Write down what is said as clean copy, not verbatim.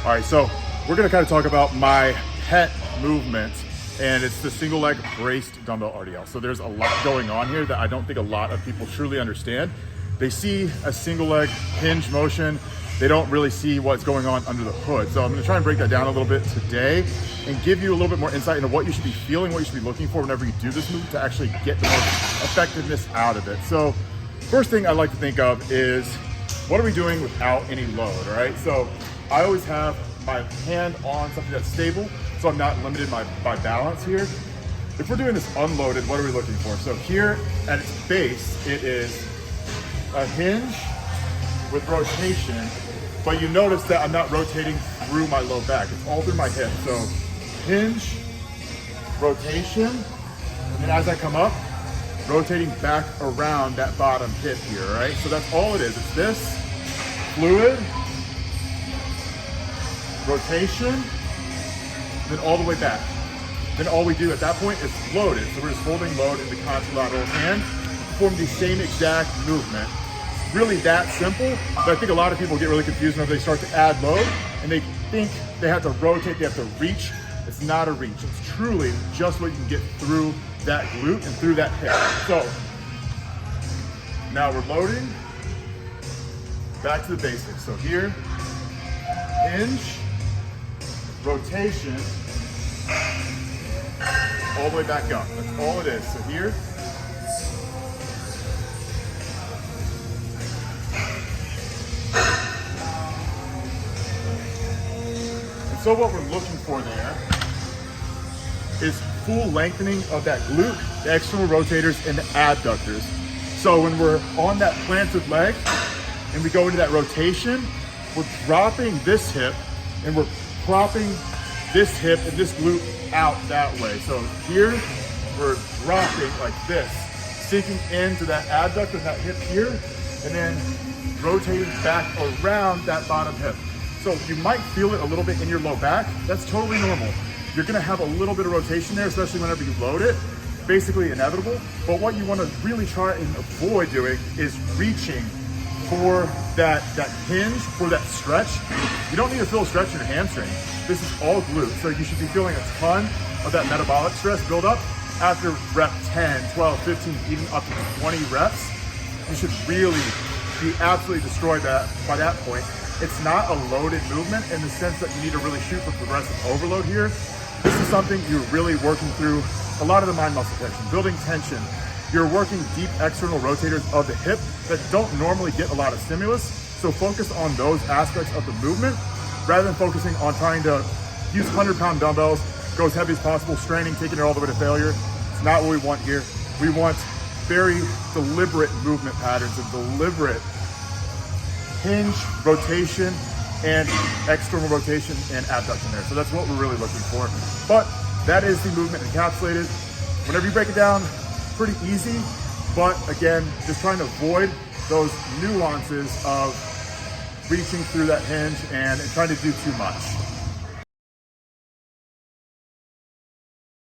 All right, so we're gonna kind of talk about my pet movement, and it's the single leg braced dumbbell RDL. So there's a lot going on here that I don't think a lot of people truly understand. They see a single leg hinge motion. They don't really see what's going on under the hood. So I'm gonna try and break that down a little bit today and give you a little bit more insight into what you should be feeling, what you should be looking for whenever you do this move to actually get the most effectiveness out of it. So first thing I like to think of is, what are we doing without any load, all right? So I always have my hand on something that's stable, so I'm not limited by balance here. If we're doing this unloaded, what are we looking for? So here at its base, it is a hinge with rotation, but you notice that I'm not rotating through my low back. It's all through my hip. So hinge, rotation, and then as I come up, rotating back around that bottom hip here, right? So that's all it is. It's this, fluid, rotation, then all the way back. Then all we do at that point is load it. So we're just holding load in the contralateral hand, form the same exact movement. Really that simple, but I think a lot of people get really confused whenever they start to add load and they think they have to rotate, they have to reach. It's not a reach. It's truly just what you can get through that glute and through that hip. So now we're loading, back to the basics. So here, hinge, rotation, all the way back up. That's all it is. So here, so what we're looking for there is full lengthening of that glute, the external rotators, and the abductors. So when we're on that planted leg and we go into that rotation, we're dropping this hip and we're propping this hip and this glute out that way. So here, we're dropping like this, sinking into that abductor and that hip here, and then rotating back around that bottom hip. So you might feel it a little bit in your low back. That's totally normal. You're gonna have a little bit of rotation there, especially whenever you load it. Basically inevitable. But what you wanna really try and avoid doing is reaching for that hinge, for that stretch. You don't need to feel a stretch in your hamstring. This is all glute. So you should be feeling a ton of that metabolic stress build up after rep 10, 12, 15, even up to 20 reps. You should really be absolutely destroyed by that point. It's not a loaded movement in the sense that you need to really shoot for progressive overload here. This is something you're really working through a lot of the mind muscle tension, building tension. You're working deep external rotators of the hip that don't normally get a lot of stimulus. So focus on those aspects of the movement rather than focusing on trying to use 100-pound dumbbells, go as heavy as possible, straining, taking it all the way to failure. It's not what we want here. We want very deliberate movement patterns and deliberate hinge, rotation, and external rotation and abduction there. So that's what we're really looking for. But that is the movement encapsulated. Whenever you break it down, pretty easy. But again, just trying to avoid those nuances of reaching through that hinge and trying to do too much.